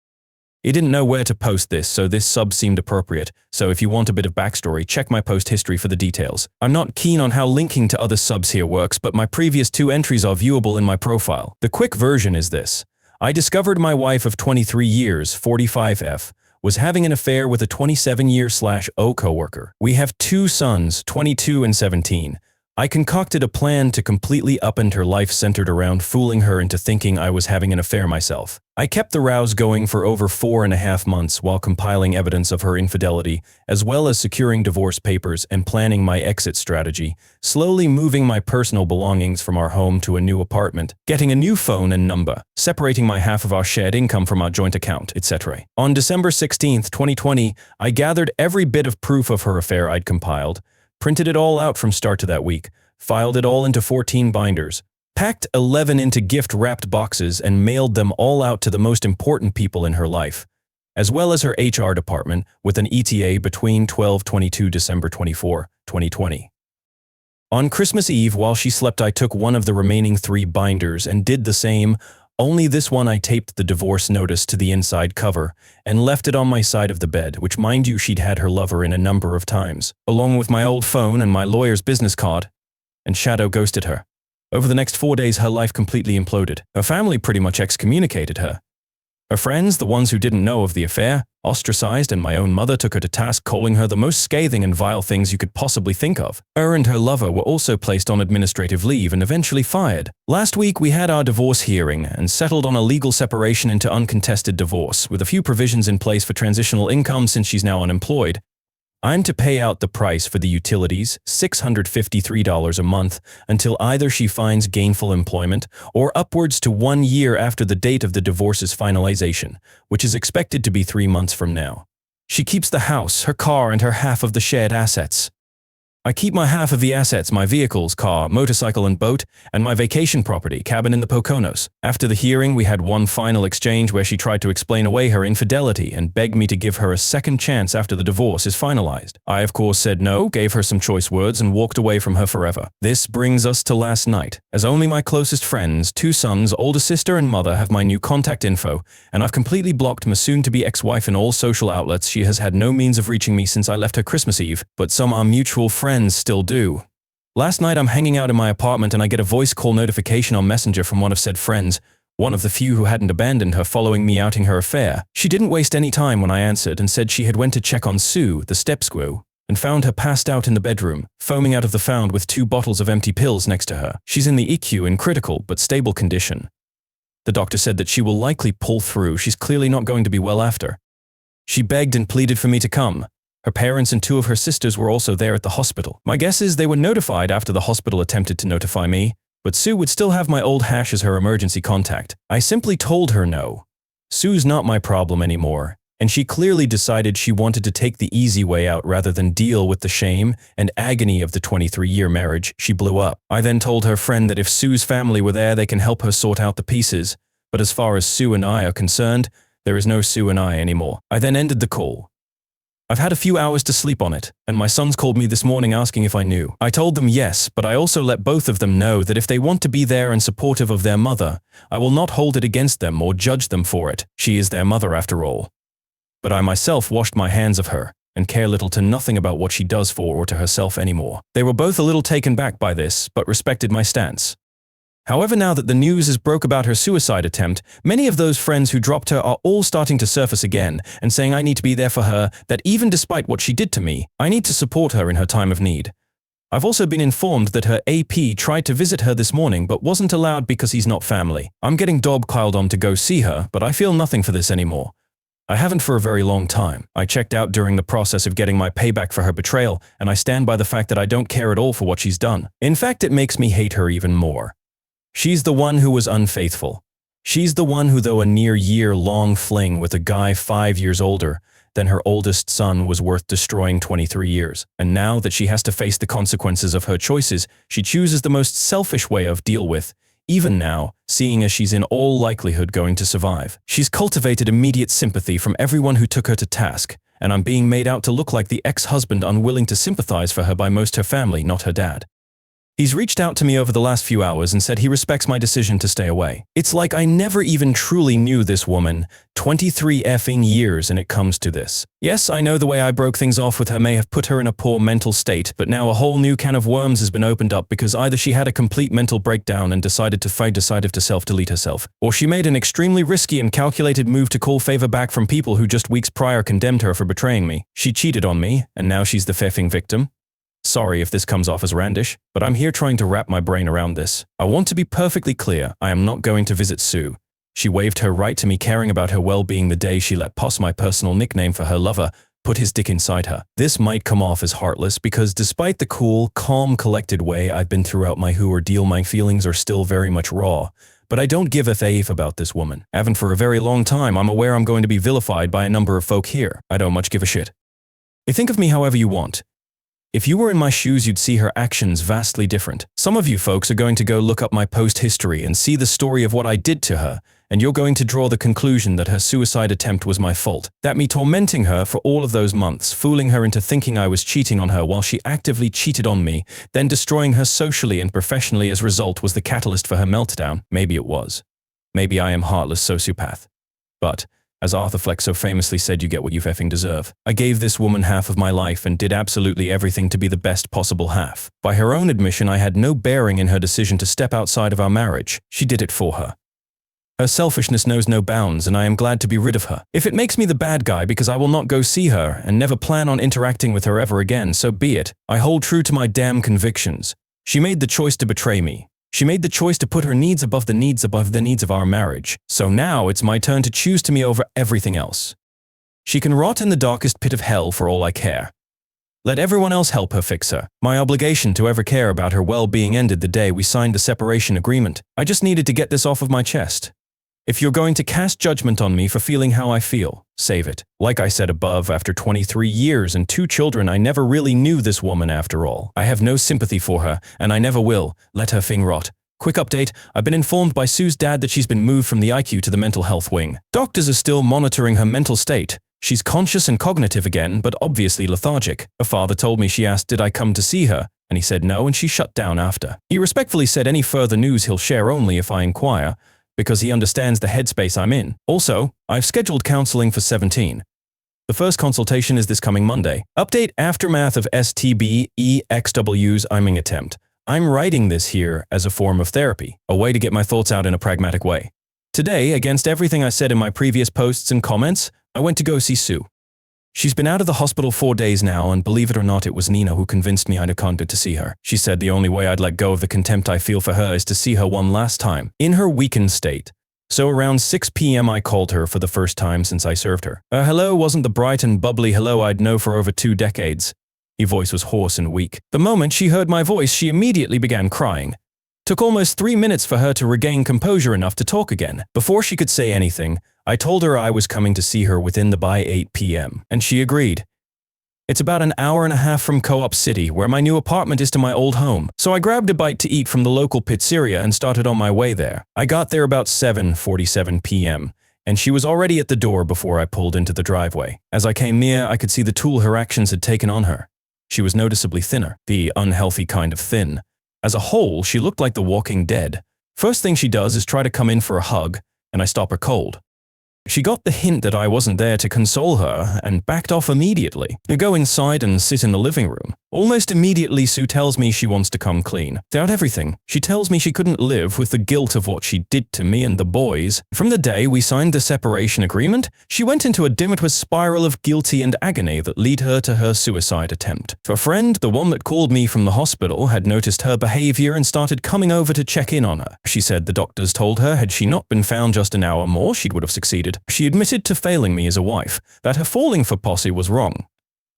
He didn't know where to post this, so this sub seemed appropriate, so if you want a bit of backstory, check my post history for the details. I'm not keen on how linking to other subs here works, but my previous 2 entries are viewable in my profile. The quick version is this. I discovered my wife of 23 years, 45F, was having an affair with a 27-year/O coworker. We have 2 sons, 22 and 17. I concocted a plan to completely upend her life centered around fooling her into thinking I was having an affair myself. I kept the rows going for over 4.5 months while compiling evidence of her infidelity, as well as securing divorce papers and planning my exit strategy, slowly moving my personal belongings from our home to a new apartment, getting a new phone and number, separating my half of our shared income from our joint account, etc. On December 16, 2020, I gathered every bit of proof of her affair I'd compiled, printed it all out from start to that week, filed it all into 14 binders, packed 11 into gift-wrapped boxes and mailed them all out to the most important people in her life, as well as her HR department with an ETA between 12/22 December 24, 2020. On Christmas Eve, while she slept, I took one of the remaining 3 binders and did the same, only this one I taped the divorce notice to the inside cover and left it on my side of the bed, which mind you she'd had her lover in a number of times, along with my old phone and my lawyer's business card, and Shadow ghosted her. Over the next 4 days, her life completely imploded. Her family pretty much excommunicated her. Her friends, the ones who didn't know of the affair, ostracized, and my own mother took her to task, calling her the most scathing and vile things you could possibly think of. Her and her lover were also placed on administrative leave and eventually fired. Last week, we had our divorce hearing and settled on a legal separation into uncontested divorce, with a few provisions in place for transitional income since she's now unemployed. I'm to pay out the price for the utilities, $653 a month, until either she finds gainful employment or upwards to 1 year after the date of the divorce's finalization, which is expected to be 3 months from now. She keeps the house, her car, and her half of the shared assets. I keep my half of the assets, my vehicles, car, motorcycle and boat, and my vacation property, cabin in the Poconos. After the hearing, we had one final exchange where she tried to explain away her infidelity and begged me to give her a second chance after the divorce is finalized. I, of course, said no, gave her some choice words, and walked away from her forever. This brings us to last night, as only my closest friends, 2 sons, older sister and mother have my new contact info, and I've completely blocked my soon-to-be ex-wife in all social outlets. She has had no means of reaching me since I left her Christmas Eve, but some our mutual friends still do. Last night I'm hanging out in my apartment and I get a voice call notification on Messenger from one of said friends, one of the few who hadn't abandoned her following me outing her affair. She didn't waste any time when I answered and said she had went to check on Sue, the step squew, and found her passed out in the bedroom, foaming out of the found with 2 bottles of empty pills next to her. She's in the EQ in critical but stable condition. The doctor said that she will likely pull through. She's clearly not going to be well after. She begged and pleaded for me to come. Her parents and 2 of her sisters were also there at the hospital. My guess is they were notified after the hospital attempted to notify me, but Sue would still have my old hash as her emergency contact. I simply told her no. Sue's not my problem anymore, and she clearly decided she wanted to take the easy way out rather than deal with the shame and agony of the 23-year marriage. She blew up. I then told her friend that if Sue's family were there, they can help her sort out the pieces, but as far as Sue and I are concerned, there is no Sue and I anymore. I then ended the call. I've had a few hours to sleep on it, and my sons called me this morning asking if I knew. I told them yes, but I also let both of them know that if they want to be there and supportive of their mother, I will not hold it against them or judge them for it. She is their mother after all. But I myself washed my hands of her, and care little to nothing about what she does for or to herself anymore. They were both a little taken back by this, but respected my stance. However, now that the news is broke about her suicide attempt, many of those friends who dropped her are all starting to surface again and saying I need to be there for her, that even despite what she did to me, I need to support her in her time of need. I've also been informed that her AP tried to visit her this morning but wasn't allowed because he's not family. I'm getting dog-piled on to go see her, but I feel nothing for this anymore. I haven't for a very long time. I checked out during the process of getting my payback for her betrayal, and I stand by the fact that I don't care at all for what she's done. In fact, it makes me hate her even more. She's the one who was unfaithful. She's the one who, though a near year-long fling with a guy 5 years older than her oldest son, was worth destroying 23 years. And now that she has to face the consequences of her choices, she chooses the most selfish way of deal with, even now, seeing as she's in all likelihood going to survive. She's cultivated immediate sympathy from everyone who took her to task, and I'm being made out to look like the ex-husband unwilling to sympathize for her by most her family, not her dad. He's reached out to me over the last few hours and said he respects my decision to stay away. It's like I never even truly knew this woman, 23 effing years, and it comes to this. Yes, I know the way I broke things off with her may have put her in a poor mental state, but now a whole new can of worms has been opened up because either she had a complete mental breakdown and decided to self-delete herself, or she made an extremely risky and calculated move to call favor back from people who just weeks prior condemned her for betraying me. She cheated on me, and now she's the feffing victim. Sorry if this comes off as randish, but I'm here trying to wrap my brain around this. I want to be perfectly clear, I am not going to visit Sue. She waived her right to me caring about her well-being the day she let Poss, my personal nickname for her lover, put his dick inside her. This might come off as heartless because despite the cool, calm, collected way I've been throughout my who ordeal, my feelings are still very much raw. But I don't give a f about this woman. Haven't for a very long time. I'm aware I'm going to be vilified by a number of folk here. I don't much give a shit. You think of me however you want. If you were in my shoes, you'd see her actions vastly different. Some of you folks are going to go look up my post history and see the story of what I did to her, and you're going to draw the conclusion that her suicide attempt was my fault. That me tormenting her for all of those months, fooling her into thinking I was cheating on her while she actively cheated on me, then destroying her socially and professionally as a result was the catalyst for her meltdown. Maybe it was. Maybe I am heartless sociopath. But as Arthur Fleck so famously said, you get what you effing deserve. I gave this woman half of my life and did absolutely everything to be the best possible half. By her own admission, I had no bearing in her decision to step outside of our marriage. She did it for her. Her selfishness knows no bounds, and I am glad to be rid of her. If it makes me the bad guy because I will not go see her and never plan on interacting with her ever again, so be it. I hold true to my damn convictions. She made the choice to betray me. She made the choice to put her needs above the needs of our marriage. So now it's my turn to choose to me over everything else. She can rot in the darkest pit of hell for all I care. Let everyone else help her fix her. My obligation to ever care about her well-being ended the day we signed the separation agreement. I just needed to get this off of my chest. If you're going to cast judgment on me for feeling how I feel, save it. Like I said above, after 23 years and 2 children, I never really knew this woman after all. I have no sympathy for her, and I never will. Let her thing rot. Quick update, I've been informed by Sue's dad that she's been moved from the IQ to the mental health wing. Doctors are still monitoring her mental state. She's conscious and cognitive again, but obviously lethargic. Her father told me she asked did I come to see her, and he said no, and she shut down after. He respectfully said any further news he'll share only if I inquire, because he understands the headspace I'm in. Also, I've scheduled counseling for 17. The first consultation is this coming Monday. Update aftermath of STBEXW's IMing attempt. I'm writing this here as a form of therapy, a way to get my thoughts out in a pragmatic way. Today, against everything I said in my previous posts and comments, I went to go see Sue. She's been out of the hospital 4 days now, and believe it or not, it was Nina who convinced me I'd come to see her. She said the only way I'd let go of the contempt I feel for her is to see her one last time, in her weakened state. So around 6 p.m. I called her for the first time since I served her. Her hello wasn't the bright and bubbly hello I'd know for over 2 decades. Her voice was hoarse and weak. The moment she heard my voice, she immediately began crying. Took almost 3 minutes for her to regain composure enough to talk again. Before she could say anything, I told her I was coming to see her by 8 p.m., and she agreed. It's about an hour and a half from Co-op City, where my new apartment is, to my old home, so I grabbed a bite to eat from the local pizzeria and started on my way there. I got there about 7:47 p.m., and she was already at the door before I pulled into the driveway. As I came near, I could see the toll her actions had taken on her. She was noticeably thinner, the unhealthy kind of thin. As a whole, she looked like the Walking Dead. First thing she does is try to come in for a hug, and I stop her cold. She got the hint that I wasn't there to console her and backed off immediately. I go inside and sit in the living room. Almost immediately, Sue tells me she wants to come clean. Throughout everything, she tells me she couldn't live with the guilt of what she did to me and the boys. From the day we signed the separation agreement, she went into a tumultuous spiral of guilty and agony that led her to her suicide attempt. Her friend, the one that called me from the hospital, had noticed her behavior and started coming over to check in on her. She said the doctors told her had she not been found just an hour more, she would have succeeded. She admitted to failing me as a wife, that her falling for Posse was wrong,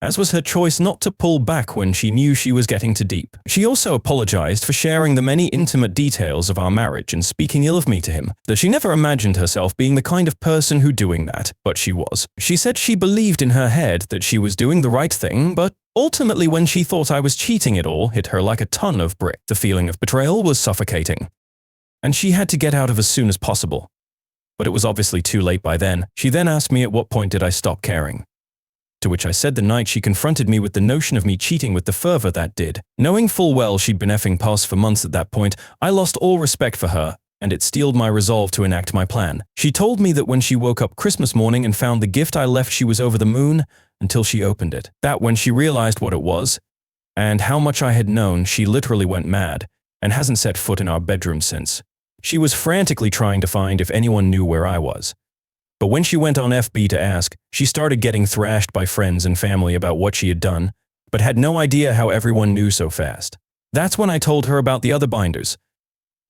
as was her choice not to pull back when she knew she was getting too deep. She also apologized for sharing the many intimate details of our marriage and speaking ill of me to him, that she never imagined herself being the kind of person who doing that, but she was. She said she believed in her head that she was doing the right thing, but ultimately when she thought I was cheating, it all hit her like a ton of brick. The feeling of betrayal was suffocating, and she had to get out of as soon as possible. But it was obviously too late by then. She then asked me at what point did I stop caring. To which I said the night she confronted me with the notion of me cheating with the fervor that did. Knowing full well she'd been effing past for months at that point, I lost all respect for her, and it steeled my resolve to enact my plan. She told me that when she woke up Christmas morning and found the gift I left, she was over the moon until she opened it. That when she realized what it was, and how much I had known, she literally went mad, and hasn't set foot in our bedroom since. She was frantically trying to find if anyone knew where I was. But when she went on FB to ask, she started getting thrashed by friends and family about what she had done, but had no idea how everyone knew so fast. That's when I told her about the other binders.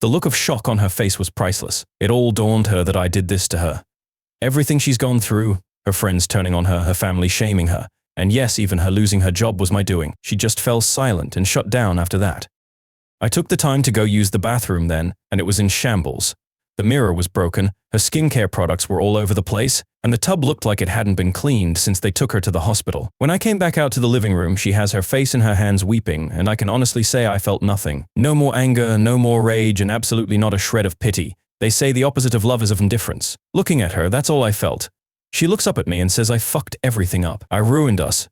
The look of shock on her face was priceless. It all dawned her that I did this to her. Everything she's gone through, her friends turning on her, her family shaming her, and yes, even her losing her job was my doing. She just fell silent and shut down after that. I took the time to go use the bathroom then, and it was in shambles. The mirror was broken, her skincare products were all over the place, and the tub looked like it hadn't been cleaned since they took her to the hospital. When I came back out to the living room, she has her face in her hands weeping, and I can honestly say I felt nothing. No more anger, no more rage, and absolutely not a shred of pity. They say the opposite of love is of indifference. Looking at her, that's all I felt. She looks up at me and says I fucked everything up. I ruined us,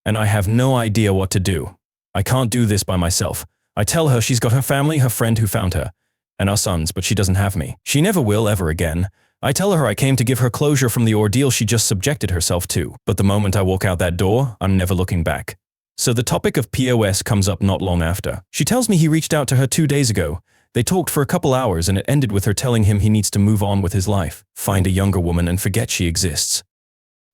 and I have no idea what to do. I can't do this by myself. I tell her she's got her family, her friend who found her, and our sons, but she doesn't have me. She never will ever again. I tell her I came to give her closure from the ordeal she just subjected herself to, but the moment I walk out that door, I'm never looking back. So the topic of POS comes up not long after. She tells me he reached out to her 2 days ago. They talked for a couple hours and it ended with her telling him he needs to move on with his life, find a younger woman and forget she exists.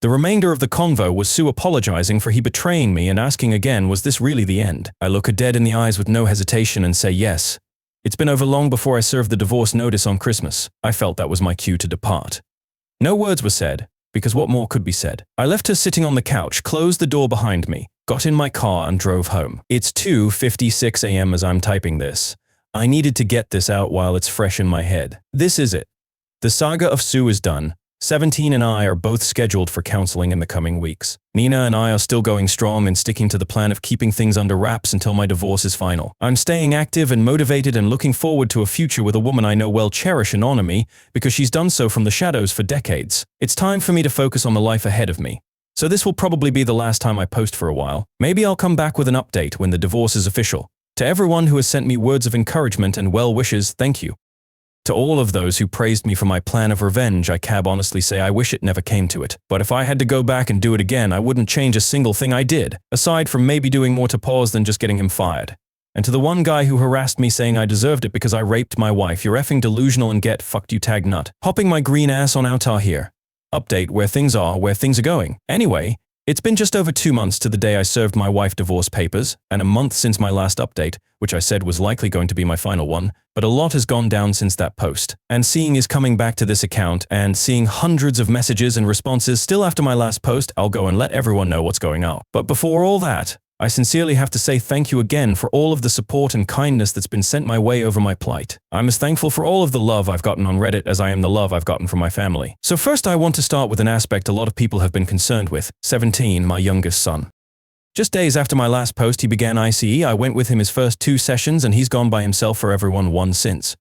The remainder of the convo was Sue apologizing for he betraying me and asking again, was this really the end? I look her dead in the eyes with no hesitation and say yes. It's been over long before I served the divorce notice on Christmas. I felt that was my cue to depart. No words were said, because what more could be said? I left her sitting on the couch, closed the door behind me, got in my car and drove home. It's 2:56 a.m. as I'm typing this. I needed to get this out while it's fresh in my head. This is it. The saga of Sue is done. 17 and I are both scheduled for counseling in the coming weeks. Nina and I are still going strong and sticking to the plan of keeping things under wraps until my divorce is final. I'm staying active and motivated and looking forward to a future with a woman I know well cherish and honor me because she's done so from the shadows for decades. It's time for me to focus on the life ahead of me. So this will probably be the last time I post for a while. Maybe I'll come back with an update when the divorce is official. To everyone who has sent me words of encouragement and well wishes, thank you. To all of those who praised me for my plan of revenge, I can honestly say I wish it never came to it. But if I had to go back and do it again, I wouldn't change a single thing I did, aside from maybe doing more to pause than just getting him fired. And to the one guy who harassed me saying I deserved it because I raped my wife, you're effing delusional and get fucked, you tag nut. Hopping my green ass on Outar here. Update where things are going. Anyway, it's been just over 2 months to the day I served my wife divorce papers, and a month since my last update, which I said was likely going to be my final one, but a lot has gone down since that post. And seeing is coming back to this account and seeing hundreds of messages and responses still after my last post, I'll go and let everyone know what's going on. But before all that, I sincerely have to say thank you again for all of the support and kindness that's been sent my way over my plight. I'm as thankful for all of the love I've gotten on Reddit as I am the love I've gotten from my family. So first I want to start with an aspect a lot of people have been concerned with, 17, my youngest son. Just days after my last post he began ICE, I went with him his first 2 sessions and he's gone by himself for everyone one since.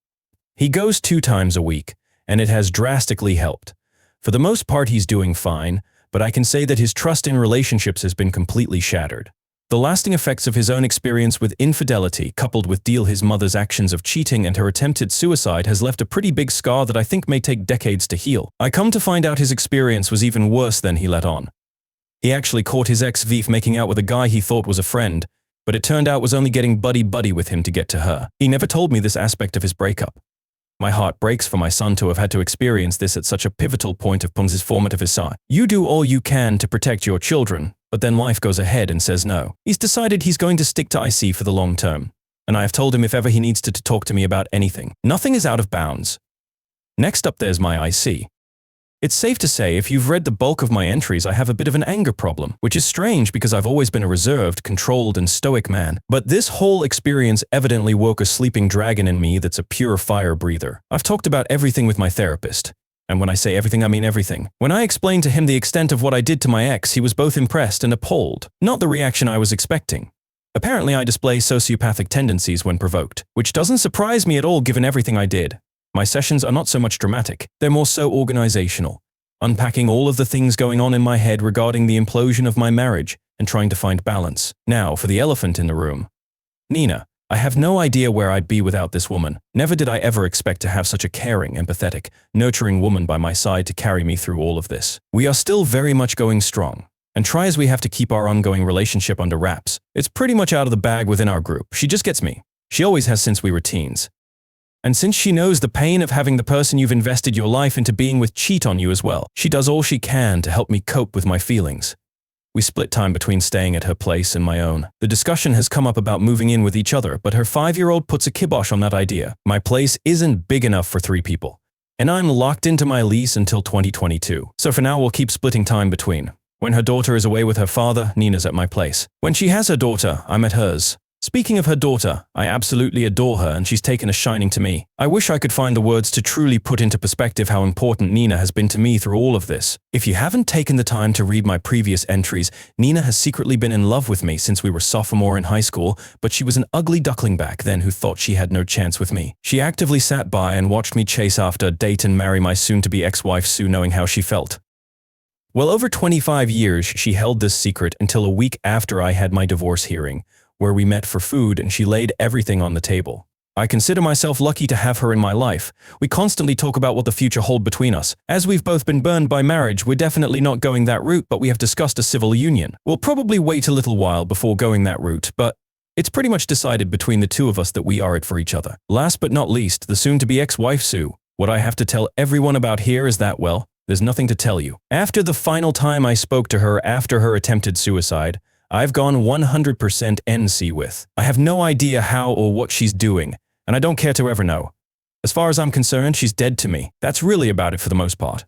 He goes 2 times a week, and it has drastically helped. For the most part he's doing fine, but I can say that his trust in relationships has been completely shattered. The lasting effects of his own experience with infidelity, coupled with his mother's actions of cheating and her attempted suicide, has left a pretty big scar that I think may take decades to heal. I come to find out his experience was even worse than he let on. He actually caught his ex-wife making out with a guy he thought was a friend, but it turned out was only getting buddy-buddy with him to get to her. He never told me this aspect of his breakup. My heart breaks for my son to have had to experience this at such a pivotal point of his formative life. You do all you can to protect your children, but then life goes ahead and says no. He's decided he's going to stick to IC for the long term, and I have told him if ever he needs to talk to me about anything, nothing is out of bounds. Next up there's my IC. It's safe to say if you've read the bulk of my entries I have a bit of an anger problem, which is strange because I've always been a reserved, controlled and stoic man. But this whole experience evidently woke a sleeping dragon in me that's a pure fire breather. I've talked about everything with my therapist. And when I say everything, I mean everything. When I explained to him the extent of what I did to my ex, he was both impressed and appalled. Not the reaction I was expecting. Apparently I display sociopathic tendencies when provoked, which doesn't surprise me at all given everything I did. My sessions are not so much dramatic, they're more so organizational, unpacking all of the things going on in my head regarding the implosion of my marriage and trying to find balance. Now, for the elephant in the room. Nina. I have no idea where I'd be without this woman. Never did I ever expect to have such a caring, empathetic, nurturing woman by my side to carry me through all of this. We are still very much going strong, and try as we have to keep our ongoing relationship under wraps, it's pretty much out of the bag within our group. She just gets me. She always has since we were teens. And since she knows the pain of having the person you've invested your life into being with cheat on you as well, she does all she can to help me cope with my feelings. We split time between staying at her place and my own. The discussion has come up about moving in with each other, but her 5-year-old puts a kibosh on that idea. My place isn't big enough for 3 people, and I'm locked into my lease until 2022. So for now we'll keep splitting time between. When her daughter is away with her father, Nina's at my place. When she has her daughter, I'm at hers. Speaking of her daughter, I absolutely adore her and she's taken a shining to me. I wish I could find the words to truly put into perspective how important Nina has been to me through all of this. If you haven't taken the time to read my previous entries, Nina has secretly been in love with me since we were sophomore in high school, but she was an ugly duckling back then who thought she had no chance with me. She actively sat by and watched me chase after, date and marry my soon-to-be ex-wife Sue, knowing how she felt. Well, over 25 years she held this secret until a week after I had my divorce hearing, where we met for food and she laid everything on the table. I consider myself lucky to have her in my life. We constantly talk about what the future holds between us. As we've both been burned by marriage, we're definitely not going that route, but we have discussed a civil union. We'll probably wait a little while before going that route, but it's pretty much decided between the two of us that we are it for each other. Last but not least, the soon-to-be ex-wife Sue. What I have to tell everyone about here is that, well, there's nothing to tell you. After the final time I spoke to her after her attempted suicide, I've gone 100% NC with. I have no idea how or what she's doing, and I don't care to ever know. As far as I'm concerned, she's dead to me. That's really about it for the most part.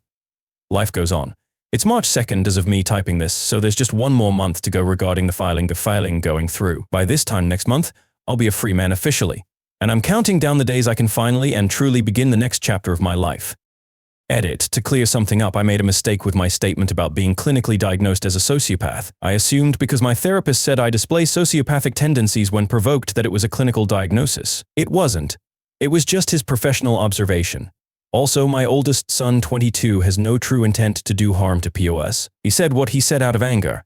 Life goes on. It's March 2nd as of me typing this, so there's just 1 more month to go regarding the filing going through. By this time next month, I'll be a free man officially, and I'm counting down the days I can finally and truly begin the next chapter of my life. Edit. To clear something up, I made a mistake with my statement about being clinically diagnosed as a sociopath. I assumed because my therapist said I display sociopathic tendencies when provoked that it was a clinical diagnosis. It wasn't. It was just his professional observation. Also, my oldest son, 22, has no true intent to do harm to POS. He said what he said out of anger.